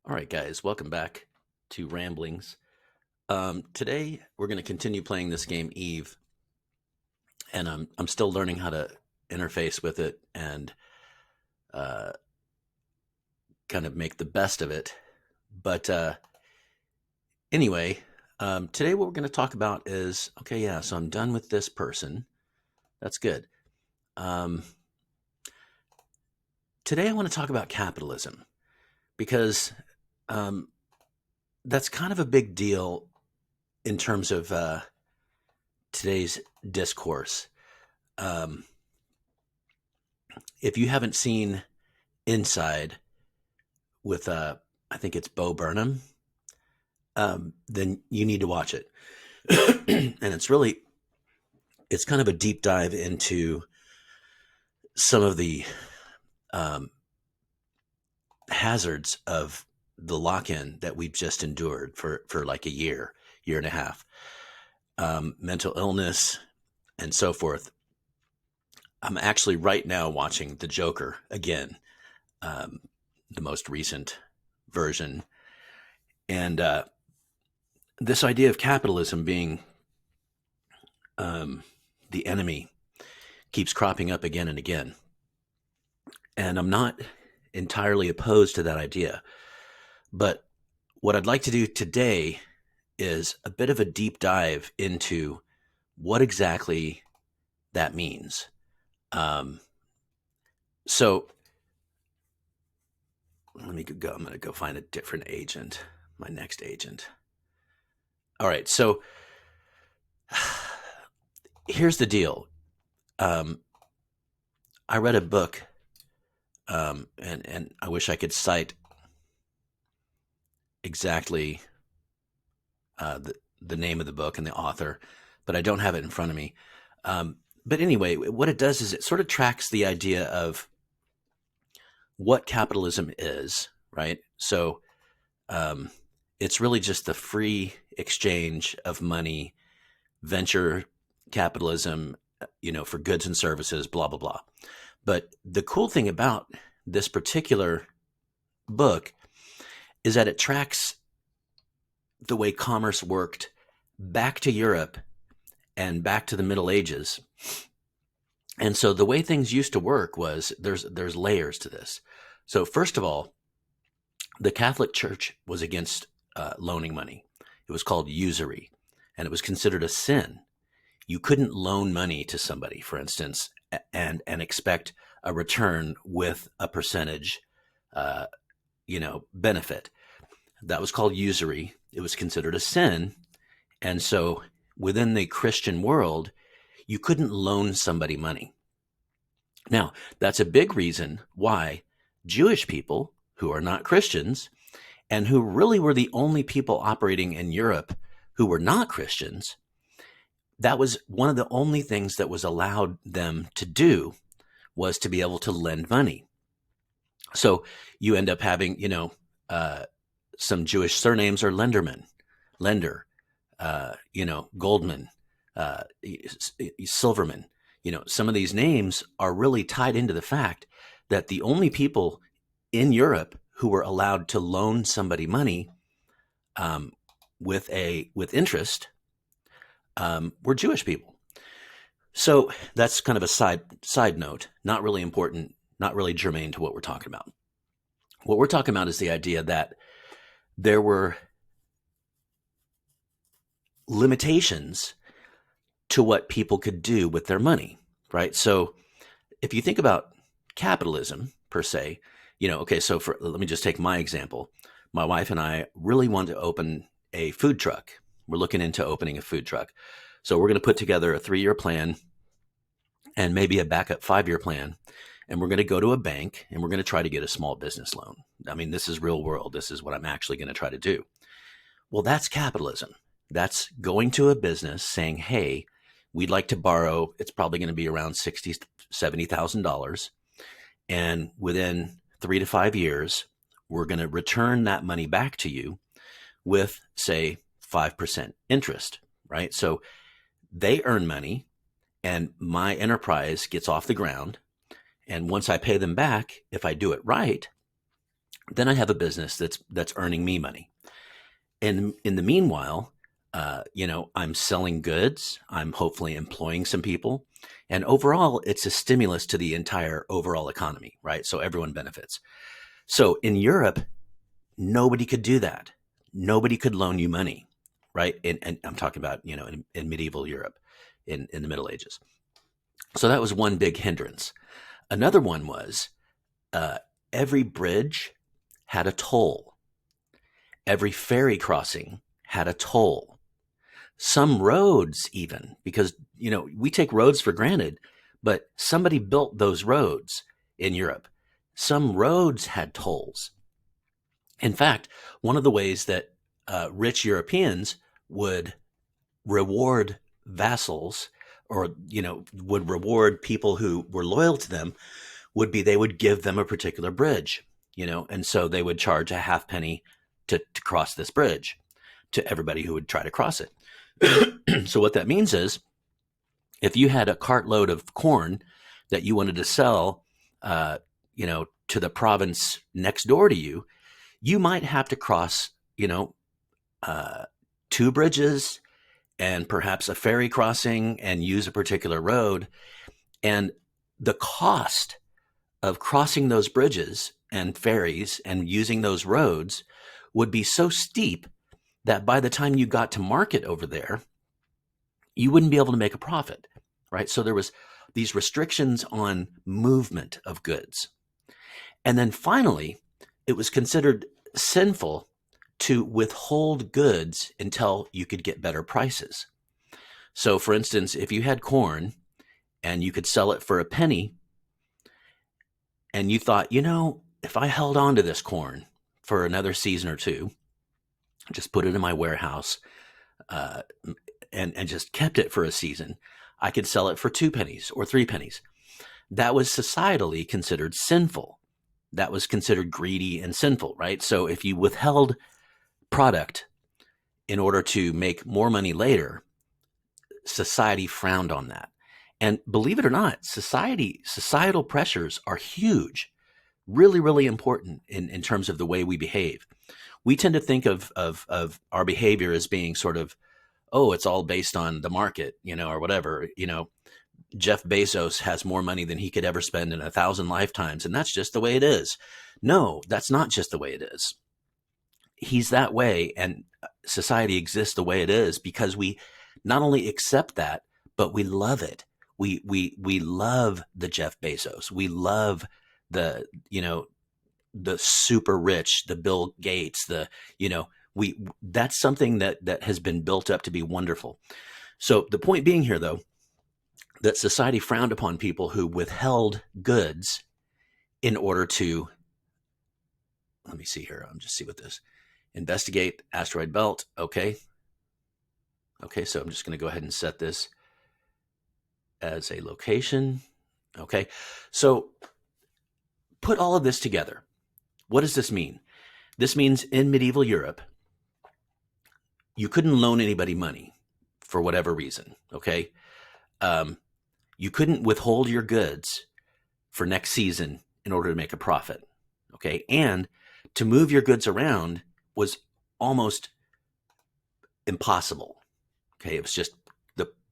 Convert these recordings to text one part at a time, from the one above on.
All right, guys, welcome back to Ramblings. Today we're going to continue playing this game, Eve, and I'm still learning how to interface with it and uh, kind of make the best of it. But anyway, today what we're going to talk about is okay. Yeah, so I'm done with this person. That's good. Um, Today I want to talk about capitalism because um, that's kind of a big deal in terms of today's discourse. Um, if you haven't seen Inside with I think it's Bo Burnham, then you need to watch it. And it's kind of a deep dive into some of the um, hazards of the lock-in that we've just endured for like a year and a half, mental illness and so forth. I'm actually right now watching The Joker again, the most recent version. And this idea of capitalism being the enemy keeps cropping up again and again. And I'm not entirely opposed to that idea. But what I'd like to do today is a bit of a deep dive into what exactly that means. So let me go. I'm going to go find a different agent, my next agent. All right. So here's the deal. I read a book, and I wish I could cite exactly the name of the book and the author, but I don't have it in front of me. But anyway, what it does is it sort of tracks the idea of what capitalism is, right? So it's really just the free exchange of money, venture capitalism, for goods and services, blah, blah, blah. But the cool thing about this particular book is that it tracks the way commerce worked back to Europe and back to the Middle Ages. And so the way things used to work was there's layers to this. So first of all, the Catholic Church was against loaning money. It was called usury, and it was considered a sin. You couldn't loan money to somebody, for instance, and expect a return with a percentage, benefit. That was called usury. It was considered a sin. And so within the Christian world, you couldn't loan somebody money. Now, that's a big reason why Jewish people who are not Christians and who really were the only people operating in Europe who were not Christians, that was one of the only things that was allowed them to do was to be able to lend money. So you end up having, some Jewish surnames are Lenderman, Lender, Goldman, Silverman. Some of these names are really tied into the fact that the only people in Europe who were allowed to loan somebody money with interest were Jewish people. So that's kind of a side note, not really important, not really germane to what we're talking about. What we're talking about is the idea that there were limitations to what people could do with their money, right? So if you think about capitalism per se, so let me just take my example. My wife and I really want to open a food truck. We're looking into opening a food truck. So we're going to put together a 3-year plan and maybe a backup 5-year plan. And we're going to go to a bank and we're going to try to get a small business loan. I mean, this is real world. This is what I'm actually going to try to do. Well, that's capitalism. That's going to a business saying, hey, we'd like to borrow. It's probably going to be around $60,000, $70,000. And within 3 to 5 years, we're going to return that money back to you with, say, 5% interest, right? So they earn money and my enterprise gets off the ground. And once I pay them back, if I do it right, Then I have a business that's earning me money. And in the meanwhile, I'm selling goods. I'm hopefully employing some people. And overall, it's a stimulus to the entire overall economy, right? So everyone benefits. So in Europe, nobody could do that. Nobody could loan you money, right? And I'm talking about, in medieval Europe, in the Middle Ages. So that was one big hindrance. Another one was uh, every bridge had a toll. Every ferry crossing had a toll. Some roads, even, because, we take roads for granted, but somebody built those roads in Europe. Some roads had tolls. In fact, one of the ways that rich Europeans would reward vassals, or, would reward people who were loyal to them, would be they would give them a particular bridge, and so they would charge a halfpenny to cross this bridge to everybody who would try to cross it. So what that means is, if you had a cartload of corn that you wanted to sell, to the province next door to you, you might have to cross, two bridges and perhaps a ferry crossing and use a particular road. And the cost of crossing those bridges and ferries and using those roads would be so steep that by the time you got to market over there, you wouldn't be able to make a profit, right? So there was these restrictions on movement of goods. And then finally, it was considered sinful to withhold goods until you could get better prices. So for instance, if you had corn and you could sell it for a penny, and you thought, if I held on to this corn for another season or two, just put it in my warehouse, and just kept it for a season, I could sell it for 2 pennies or 3 pennies. That was societally considered sinful. That was considered greedy and sinful, right? So if you withheld product in order to make more money later, society frowned on that. And believe it or not, societal pressures are huge, really, really important in terms of the way we behave. We tend to think of our behavior as being sort of, oh, it's all based on the market, or whatever. Jeff Bezos has more money than he could ever spend in 1,000 lifetimes, and that's just the way it is. No, that's not just the way it is. He's that way, and society exists the way it is because we not only accept that, but we love it. We love the Jeff Bezos. We love the the super rich, the Bill Gates, that's something that has been built up to be wonderful. So the point being here, though, that society frowned upon people who withheld goods in order to, let me see here. I'm just see what this, investigate asteroid belt. Okay. So I'm just going to go ahead and set this as a location. Okay. So put all of this together. What does this mean? This means in medieval Europe, you couldn't loan anybody money for whatever reason. Okay. You couldn't withhold your goods for next season in order to make a profit. Okay. And to move your goods around was almost impossible. Okay. It was just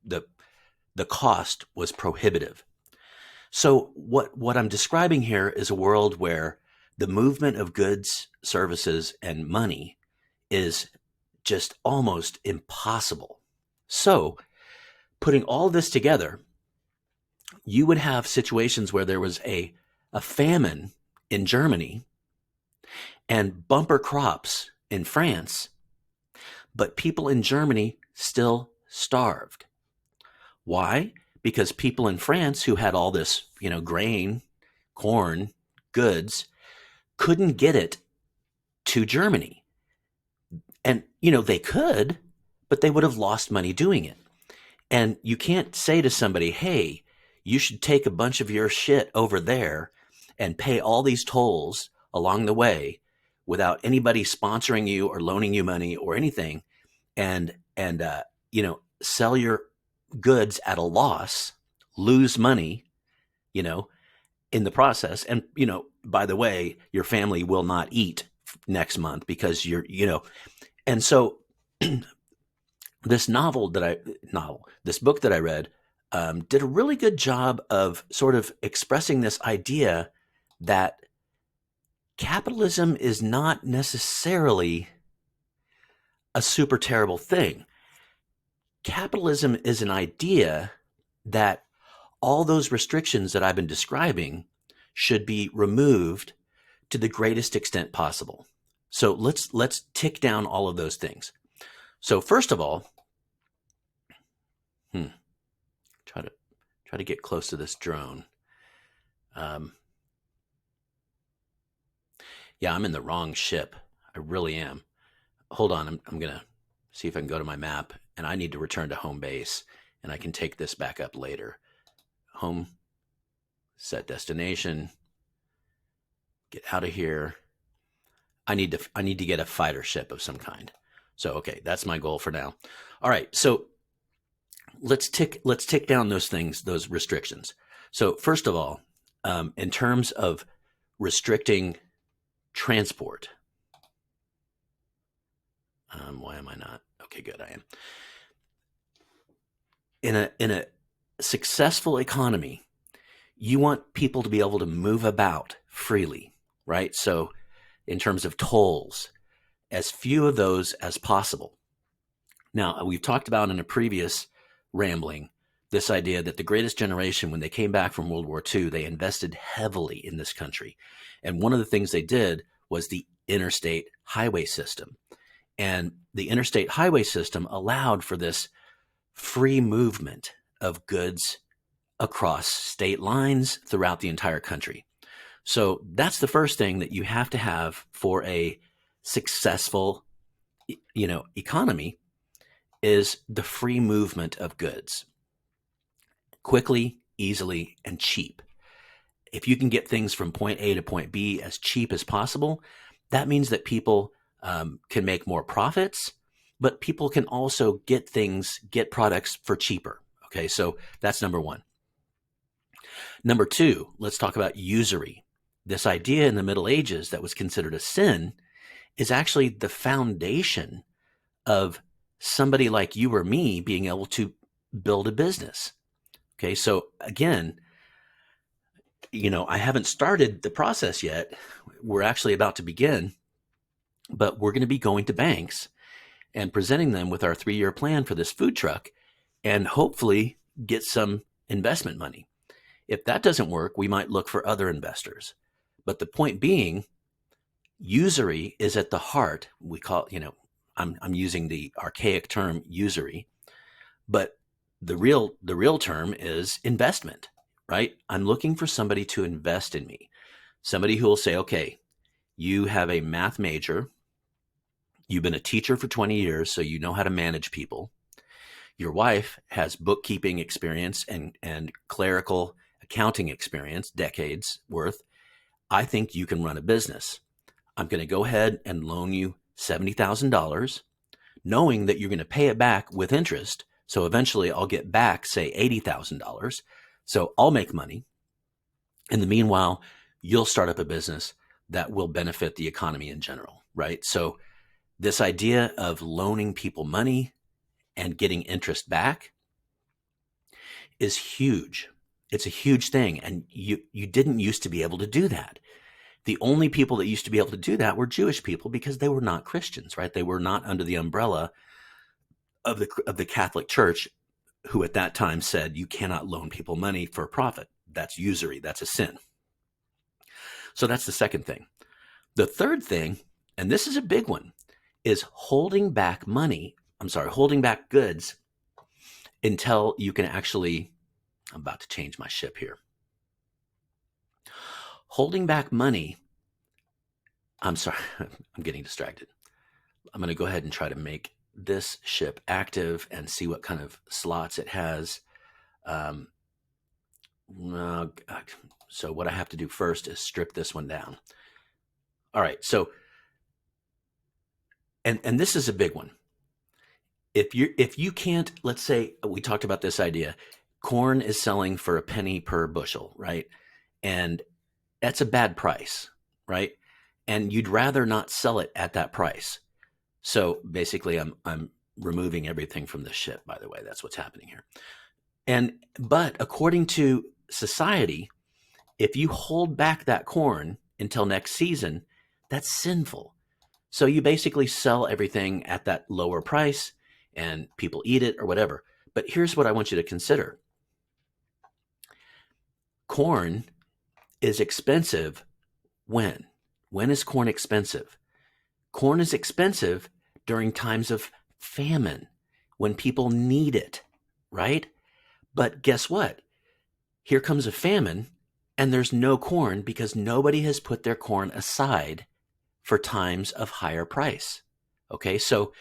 the cost was prohibitive. So what I'm describing here is a world where the movement of goods, services, and money is just almost impossible. So putting all this together, you would have situations where there was a famine in Germany and bumper crops in France, but people in Germany still starved. Why? Because people in France who had all this, grain, corn, goods, couldn't get it to Germany. And, they could, but they would have lost money doing it. And you can't say to somebody, hey, you should take a bunch of your shit over there and pay all these tolls along the way without anybody sponsoring you or loaning you money or anything, and sell your goods at a loss, lose money, in the process, and by the way, your family will not eat next month because and so this this book that I read did a really good job of sort of expressing this idea that capitalism is not necessarily a super terrible thing. Capitalism is an idea that all those restrictions that I've been describing should be removed to the greatest extent possible. So let's tick down all of those things. So first of all, try to get close to this drone. Yeah, I'm in the wrong ship. I really am. Hold on, I'm gonna see if I can go to my map, and I need to return to home base, and I can take this back up later. Home, set destination, get out of here. I need to get a fighter ship of some kind. So okay, that's my goal for now. All right, so let's tick down those things, those restrictions. So first of all, in terms of restricting transport, why am I not? Okay, good, I am. In a successful economy, you want people to be able to move about freely, right? So in terms of tolls, as few of those as possible. Now, we've talked about in a previous rambling this idea that the greatest generation, when they came back from World War II, they invested heavily in this country. And one of the things they did was the interstate highway system. And the interstate highway system allowed for this free movement of goods across state lines throughout the entire country. So that's the first thing that you have to have for a successful, economy, is the free movement of goods quickly, easily, and cheap. If you can get things from point A to point B as cheap as possible, that means that people can make more profits, but people can also get products for cheaper. Okay, so that's number one. Number two, let's talk about usury. This idea in the Middle Ages that was considered a sin is actually the foundation of somebody like you or me being able to build a business. Okay, so again, I haven't started the process yet. We're actually about to begin, but we're going to be going to banks and presenting them with our 3-year plan for this food truck and hopefully get some investment money. If that doesn't work, we might look for other investors. But the point being, usury is at the heart. We call, I'm using the archaic term usury, but the real term is investment, right? I'm looking for somebody to invest in me. Somebody who will say, okay, you have a math major. You've been a teacher for 20 years, so you know how to manage people. Your wife has bookkeeping experience and clerical accounting experience, decades worth. I think you can run a business. I'm going to go ahead and loan you $70,000, knowing that you're going to pay it back with interest. So eventually I'll get back, say, $80,000. So I'll make money. In the meanwhile, you'll start up a business that will benefit the economy in general, right? So this idea of loaning people money and getting interest back is huge. It's a huge thing. And you didn't used to be able to do that. The only people that used to be able to do that were Jewish people because they were not Christians, right? They were not under the umbrella of the Catholic Church, who at that time said you cannot loan people money for a profit. That's usury. That's a sin. So that's the second thing. The third thing, and this is a big one, is holding back goods until you can actually, I'm about to change my ship here. Holding back money, I'm sorry, I'm getting distracted. I'm going to go ahead and try to make this ship active and see what kind of slots it has. So what I have to do first is strip this one down. All right, so, and this is a big one. If you can't, let's say we talked about this idea, corn is selling for a penny per bushel, right? And that's a bad price, right? And you'd rather not sell it at that price. So basically, I'm removing everything from the ship. By the way, that's what's happening here. But according to society, if you hold back that corn until next season, that's sinful. So you basically sell everything at that lower price, and people eat it or whatever. But here's what I want you to consider: corn is expensive when? When is corn expensive? Corn is expensive during times of famine, when people need it, right? But guess what? Here comes a famine, and there's no corn because nobody has put their corn aside for times of higher price. Okay, so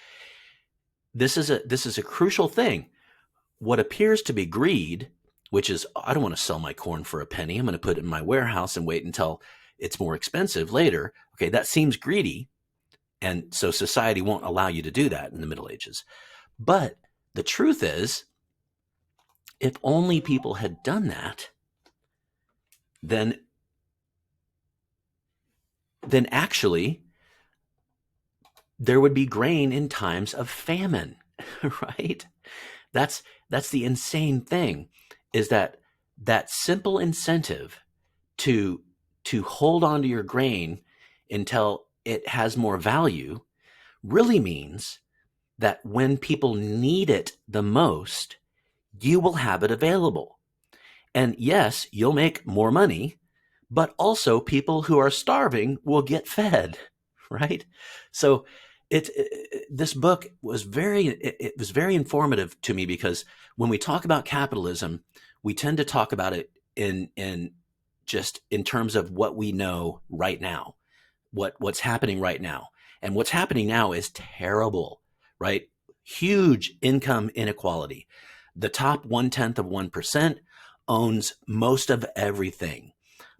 this is a crucial thing. What appears to be greed, which is, I don't want to sell my corn for a penny. I'm going to put it in my warehouse and wait until it's more expensive later. Okay, that seems greedy. And so society won't allow you to do that in the Middle Ages. But the truth is, if only people had done that, then actually there would be grain in times of famine, right? That's the insane thing, is that simple incentive to hold on to your grain until it has more value really means that when people need it the most, you will have it available. And yes, you'll make more money, but also people who are starving will get fed, right? So this book was very informative to me, because when we talk about capitalism, we tend to talk about it in just in terms of what we know right now, what's happening right now. And what's happening now is terrible, right? Huge income inequality. The top 1/10 of 1% owns most of everything.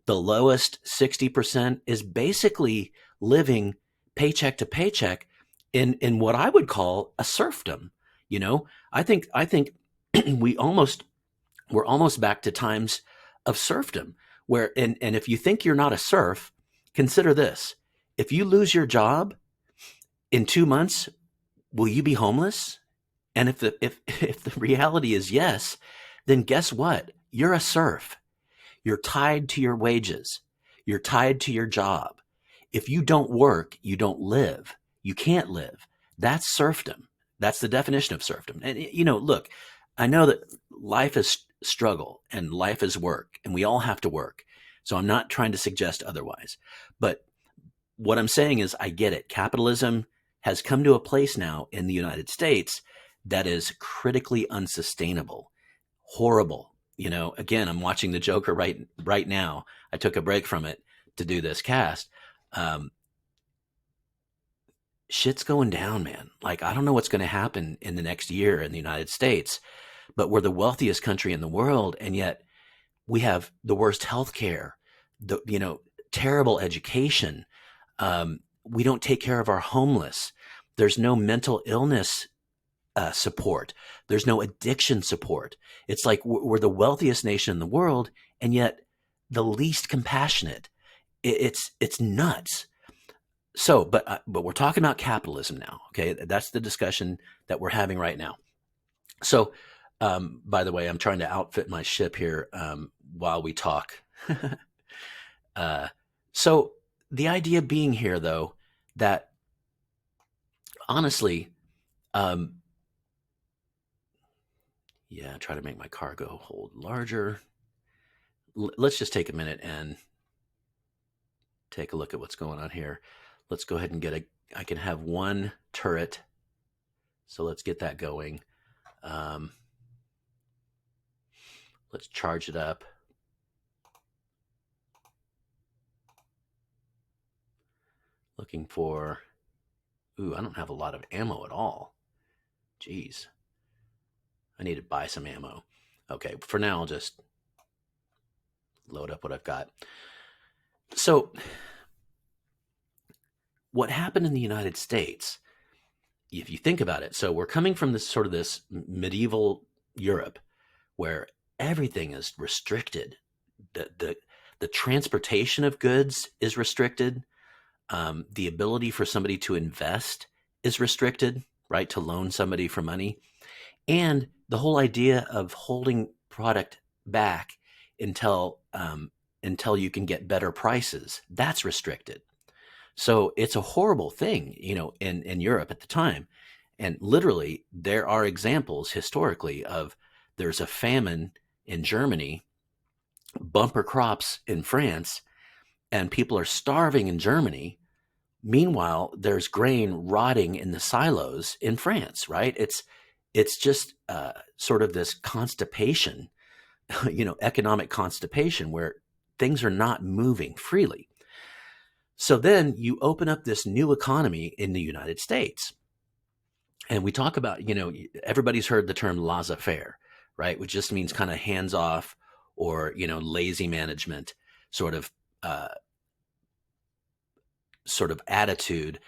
The lowest 60% is basically living paycheck to paycheck in what I would call a serfdom. You know, I think we're almost back to times of serfdom, where and if you think you're not a serf, consider this: if you lose your job in 2 months, will you be homeless? And if the reality is yes, then guess what? You're a serf. You're tied to your wages. You're tied to your job. If you don't work, you don't live. You can't live. That's serfdom. That's the definition of serfdom. And, look, I know that life is struggle and life is work, and we all have to work. So I'm not trying to suggest otherwise. But what I'm saying is, I get it. Capitalism has come to a place now in the United States that is critically unsustainable, horrible. Again, I'm watching The Joker right now. I took a break from it to do this cast. Shit's going down, man. Like, I don't know what's going to happen in the next year in the United States, but we're the wealthiest country in the world, and yet we have the worst healthcare, terrible education. We don't take care of our homeless. There's no mental illness support. There's no addiction support. It's like we're the wealthiest nation in the world, and yet the least compassionate. It's nuts. So, but we're talking about capitalism now. Okay, that's the discussion that we're having right now. So, by the way, I'm trying to outfit my ship here while we talk. So the idea being here, though, that honestly, try to make my cargo hold larger. Let's just take a minute and take a look at what's going on here. Let's go ahead and I can have one turret. So let's get that going. Let's charge it up. Looking for, I don't have a lot of ammo at all. Jeez. I need to buy some ammo. Okay, for now, I'll just load up what I've got. So, what happened in the United States, if you think about it, so we're coming from this medieval Europe where everything is restricted. The transportation of goods is restricted. The ability for somebody to invest is restricted, right? To loan somebody for money. And the whole idea of holding product back until until you can get better prices, that's restricted. So it's a horrible thing, in Europe at the time. And literally, there are examples historically of there's a famine in Germany, bumper crops in France, and people are starving in Germany. Meanwhile, there's grain rotting in the silos in France, right? It's just sort of this constipation, economic constipation where things are not moving freely. So then you open up this new economy in the United States. And we talk about, everybody's heard the term laissez-faire, right? Which just means kind of hands off or, lazy management sort of attitude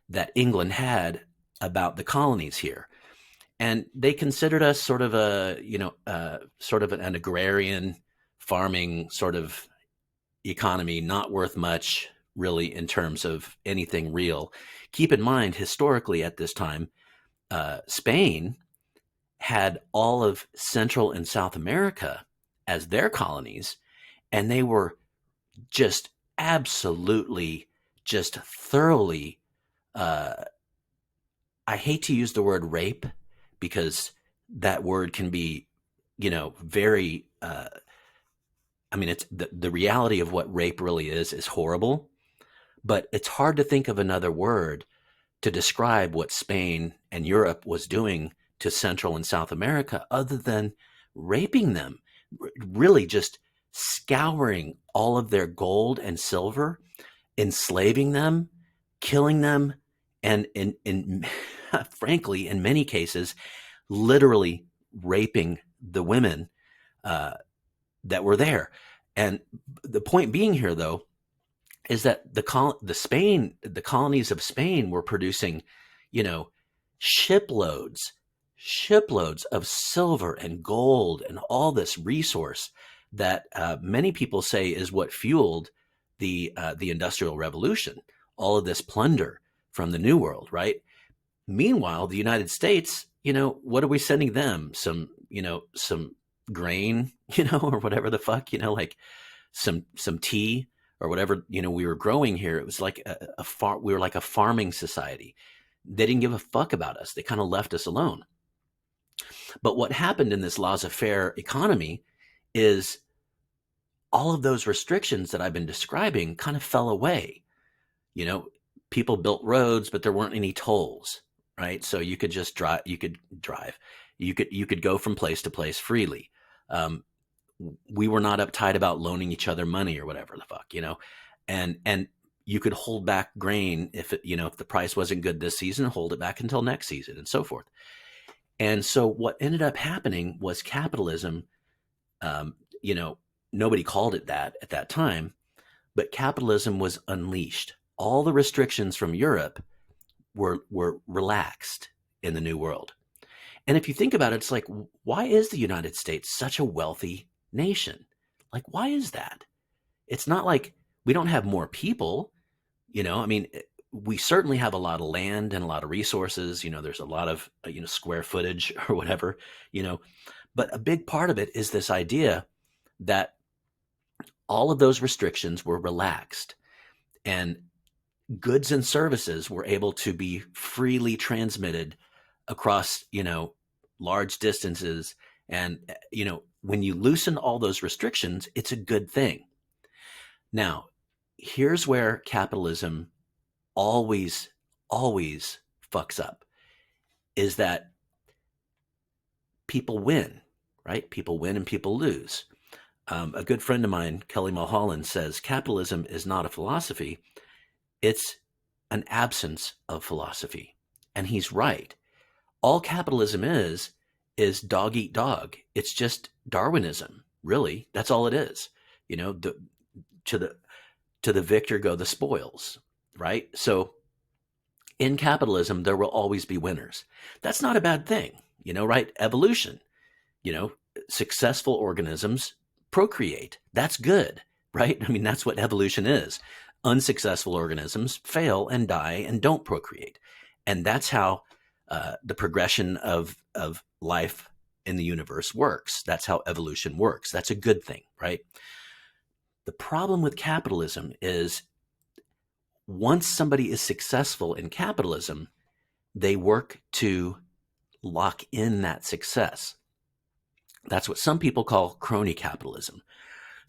that England had about the colonies here. And they considered us sort of an agrarian farming sort of economy, not worth much really in terms of anything real. Keep in mind, historically at this time, Spain had all of Central and South America as their colonies, and they were just absolutely, just thoroughly, I hate to use the word rape because that word can be, very, it's the reality of what rape really is horrible, but it's hard to think of another word to describe what Spain and Europe was doing to Central and South America other than raping them, really just scouring all of their gold and silver, enslaving them, killing them, and frankly, in many cases, literally raping the women that were there. And the point being here, though, is that the colonies of Spain were producing, shiploads of silver and gold and all this resource that many people say is what fueled the Industrial Revolution. All of this plunder from the New World, right? Meanwhile, the United States, what are we sending them? Some grain, or whatever the fuck, like some tea or whatever, we were growing here. It was like we were like a farming society. They didn't give a fuck about us. They kind of left us alone. But what happened in this laissez-faire economy is all of those restrictions that I've been describing kind of fell away. People built roads, but there weren't any tolls, right? So you could just drive. You could go from place to place freely. We were not uptight about loaning each other money or whatever the fuck, and you could hold back grain if the price wasn't good this season, hold it back until next season and so forth. And so what ended up happening was capitalism, nobody called it that at that time, but capitalism was unleashed. All the restrictions from Europe were relaxed in the New World. And if you think about it, it's like, why is the United States such a wealthy nation? Like, why is that? It's not like we don't have more people, we certainly have a lot of land and a lot of resources. There's a lot of, square footage or whatever, but a big part of it is this idea that all of those restrictions were relaxed and goods and services were able to be freely transmitted across, large distances. And, when you loosen all those restrictions, it's a good thing. Now, here's where capitalism always fucks up, is that people win, right? People win and people lose. A good friend of mine, Kelly Mulholland, says capitalism is not a philosophy. It's an absence of philosophy. And he's right. All capitalism is dog eat dog. It's just Darwinism, really. That's all it is. To the victor go the spoils, right? So in capitalism, there will always be winners. That's not a bad thing, right? Evolution, successful organisms procreate. That's good. right? I mean, that's what evolution is. Unsuccessful organisms fail and die and don't procreate. And that's how the progression of life in the universe works. That's how evolution works. That's a good thing, right? The problem with capitalism is once somebody is successful in capitalism, they work to lock in that success. That's what some people call crony capitalism.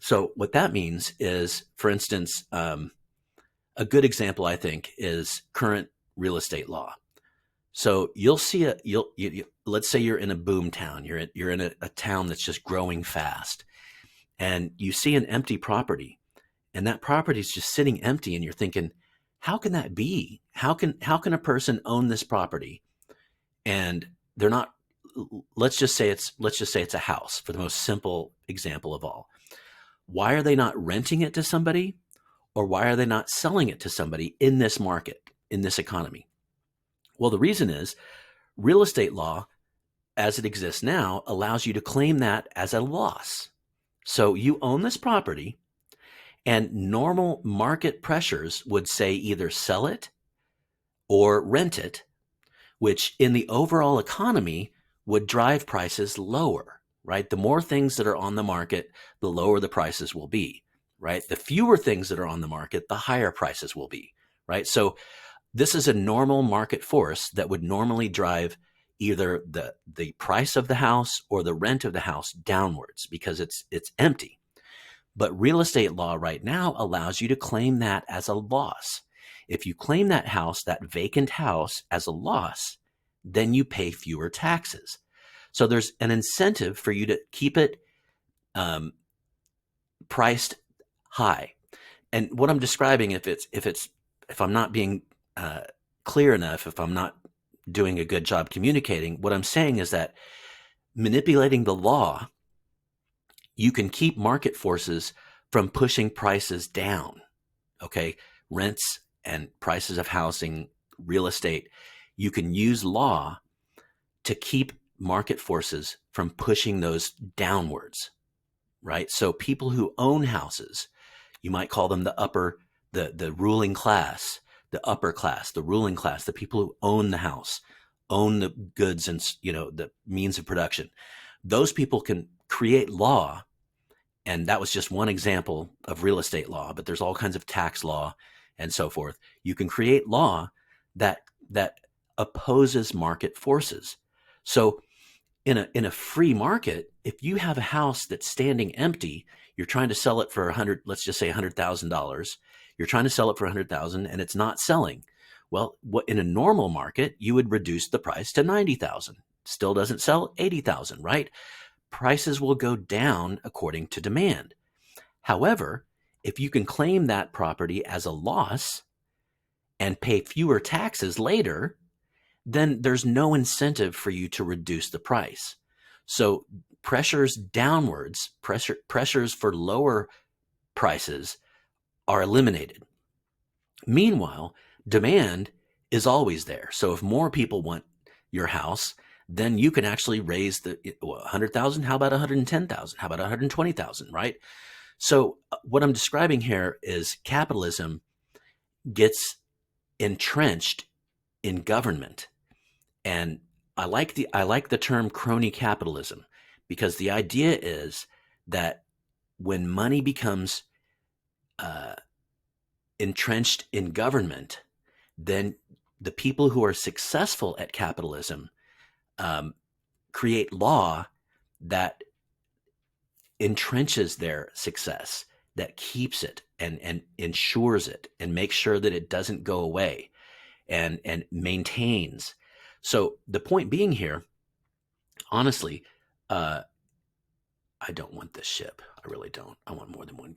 So what that means is, for instance, a good example, I think, is current real estate law. So you'll see let's say you're in a boom town. You're in a town that's just growing fast, and you see an empty property, and that property is just sitting empty, and you're thinking, how can that be? How can a person own this property and they're not? Let's just say it's a house, for the most simple example of all. Why are they not renting it to somebody, or why are they not selling it to somebody in this market, in this economy? Well, the reason is real estate law, as it exists now, allows you to claim that as a loss. So you own this property, and normal market pressures would say either sell it or rent it, which in the overall economy would drive prices lower, right? The more things that are on the market, the lower the prices will be, right? The fewer things that are on the market, the higher prices will be, right? So this is a normal market force that would normally drive either the price of the house or the rent of the house downwards because it's empty. But real estate law right now allows you to claim that as a loss. If you claim that house, that vacant house, as a loss, then you pay fewer taxes. So there's an incentive for you to keep it priced high. And what I'm describing, if I'm not being clear enough, if I'm not doing a good job communicating, what I'm saying is that manipulating the law, you can keep market forces from pushing prices down. Okay, rents and prices of housing, real estate, you can use law to keep market forces from pushing those downwards, right? So people who own houses, you might call them the ruling class, the upper class, the ruling class, the people who own the house, own the goods and, the means of production. Those people can create law. And that was just one example of real estate law, but there's all kinds of tax law and so forth. You can create law that opposes market forces. So in a free market, if you have a house that's standing empty, you're trying to sell it for let's just say $100,000. You're trying to sell it for $100,000 and it's not selling. Well, in a normal market, you would reduce the price to $90,000. Still doesn't sell, $80,000, right? Prices will go down according to demand. However, if you can claim that property as a loss and pay fewer taxes later, then there's no incentive for you to reduce the price. So pressures downwards, pressures for lower prices are eliminated. Meanwhile, demand is always there. So if more people want your house, then you can actually raise the 100,000. How about 110,000? How about 120,000, right? So what I'm describing here is capitalism gets entrenched in government. And I like the term crony capitalism because the idea is that when money becomes entrenched in government, then the people who are successful at capitalism create law that entrenches their success, that keeps it and ensures it and makes sure that it doesn't go away and maintains. So the point being here, honestly, I don't want this ship. I really don't. I want more than one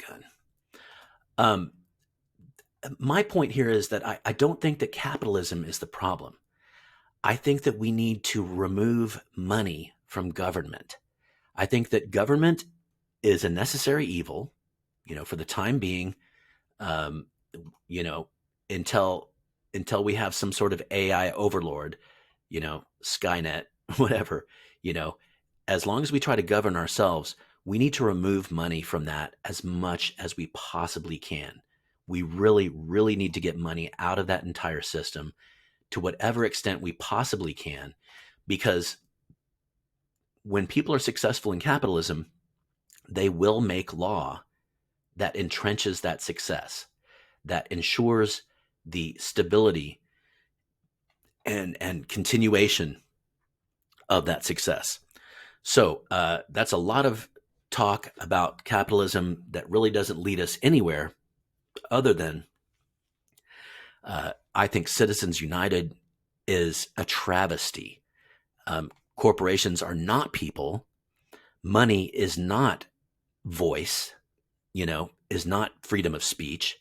gun. My point here is that I don't think that capitalism is the problem. I think that we need to remove money from government. I think that government is a necessary evil, for the time being, until we have some sort of AI overlord, Skynet, whatever, as long as we try to govern ourselves, we need to remove money from that as much as we possibly can. We really, really need to get money out of that entire system to whatever extent we possibly can, because when people are successful in capitalism, they will make law that entrenches that success, that ensures the stability and continuation of that success. So that's a lot of talk about capitalism that really doesn't lead us anywhere other than I think Citizens United is a travesty. Corporations are not people. Money is not voice, is not freedom of speech.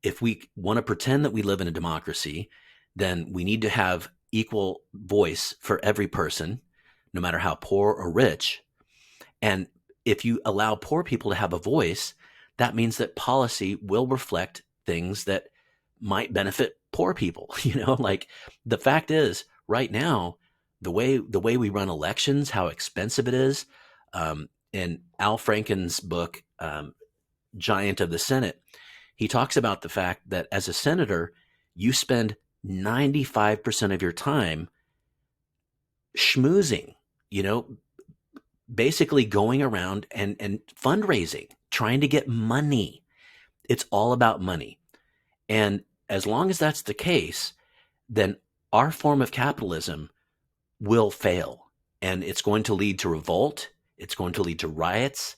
If we want to pretend that we live in a democracy, then we need to have equal voice for every person, no matter how poor or rich. And if you allow poor people to have a voice, that means that policy will reflect things that might benefit poor people. Like the fact is, right now, the way we run elections, how expensive it is. In Al Franken's book, Giant of the Senate, he talks about the fact that as a senator, you spend 95% of your time schmoozing, basically going around and fundraising, trying to get money. It's all about money. And as long as that's the case, then our form of capitalism will fail. And it's going to lead to revolt. It's going to lead to riots.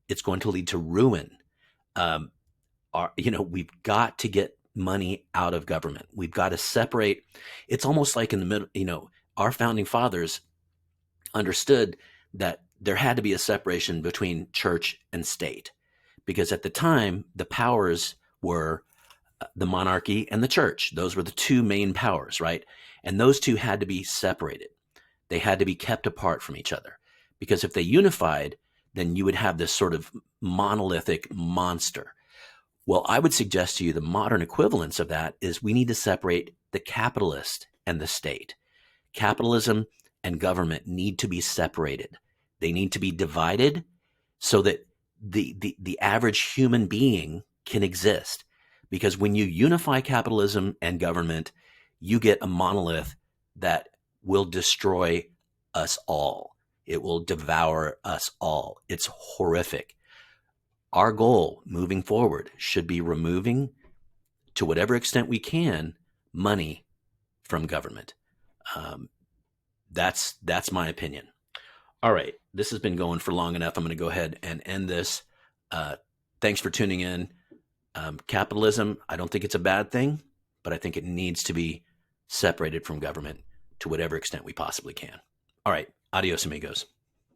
It's going to lead to ruin. We've got to get money out of government. We've got to separate. It's almost like in the middle, our founding fathers understood that there had to be a separation between church and state, because at the time, the powers were the monarchy and the church. Those were the two main powers, right? And those two had to be separated. They had to be kept apart from each other, because if they unified, then you would have this sort of monolithic monster. Well, I would suggest to you the modern equivalence of that is we need to separate the capitalist and the state. Capitalism and government need to be separated. They need to be divided so that the average human being can exist. Because when you unify capitalism and government, you get a monolith that will destroy us all. It will devour us all. It's horrific. Our goal moving forward should be removing, to whatever extent we can, money from government. That's my opinion. All right, this has been going for long enough. I'm going to go ahead and end this. Thanks for tuning in. Capitalism, I don't think it's a bad thing, but I think it needs to be separated from government to whatever extent we possibly can. All right, adios, amigos.